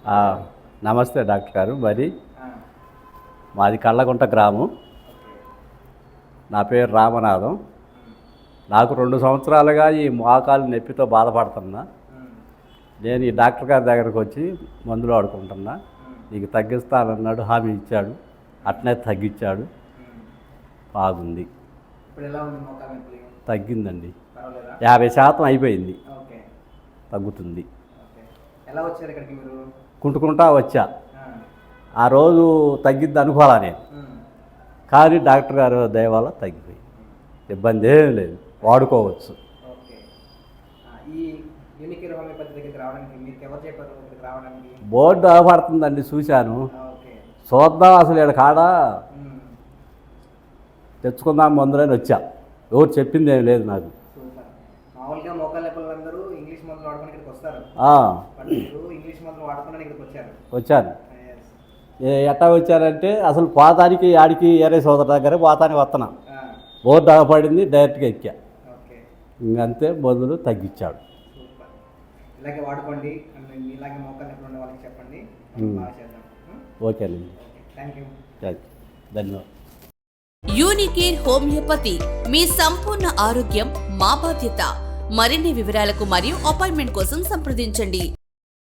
ఆ, నమస్తే డాక్టర్ గారు. మరి మాది కళ్ళగుంట గ్రామం. నా పేరు రామనాథం. నాకు 2 సంవత్సరాలుగా ఈ మోకాలు నొప్పితో బాధపడుతున్నా. నేను ఈ డాక్టర్ గారి దగ్గరకు వచ్చి మందులు వాడుకుంటున్నా. నీకు తగ్గిస్తానన్నాడు, హామీ ఇచ్చాడు, అట్నే తగ్గించాడు. బాగుంది, తగ్గిందండి. 50% అయిపోయింది, తగ్గుతుంది. ఎలా వచ్చారు ఇక్కడికి మీరు? కుంటుకుంటా వచ్చా. ఆ రోజు తగ్గిద్ది అనుకోవాలా నేను, కానీ డాక్టర్ గారు దయ వల్ల తగ్గిపోయింది. ఇబ్బంది ఏం లేదు, వాడుకోవచ్చు. ఓకే. ఈ యూనికేర్ హోమియోపతి దగ్గరికి రావడానికి మీకు ఎవరు చెప్పారు ఇక్కడికి రావడానికి? బోర్డు అవపడుతుందండి, చూశాను. ఓకే. చూద్దాం అసలు ఇక్కడ కాడ తెచ్చుకుందాం మందులని వచ్చా. ఎవరు చెప్పింది ఏం లేదు నాకు. సూపర్. మామూలుగా మోకాళ్ళ నొప్పులు అందరూ ఇంగ్లీష్ మందులు వాడుకొని ఇక్కడికి వస్తారు. బట్ మీరు ఇంగ్లీష్ మందులు వాడుకొని ఇక్కడికి వచ్చారు. వచ్చాను. ఎట్టా వచ్చారంటే అసలు పోతానికి ఆడికి ఏరే సోదరు దగ్గర పోతానికి వస్తున్నా. బోర్డు ఆగపడింది, డైరెక్ట్గా ఎక్కా. ఓకే. ఇంకంతే, మందులు తగ్గించాడు. సూపర్. ఇలాగే వాడుకోండి. ఇలాగే మోకాళ్ళ నొప్పులు ఉండే వాళ్ళకి చెప్పండి, బాగా చేద్దాం. ఓకేనండి. Thank you. ధన్యవాదాలు. యూనికేర్ హోమియోపతి, మీ సంపూర్ణ ఆరోగ్యం మా బాధ్యత. మరిన్ని వివరాలకు మరియు అపాయింట్మెంట్ కోసం సంప్రదించండి.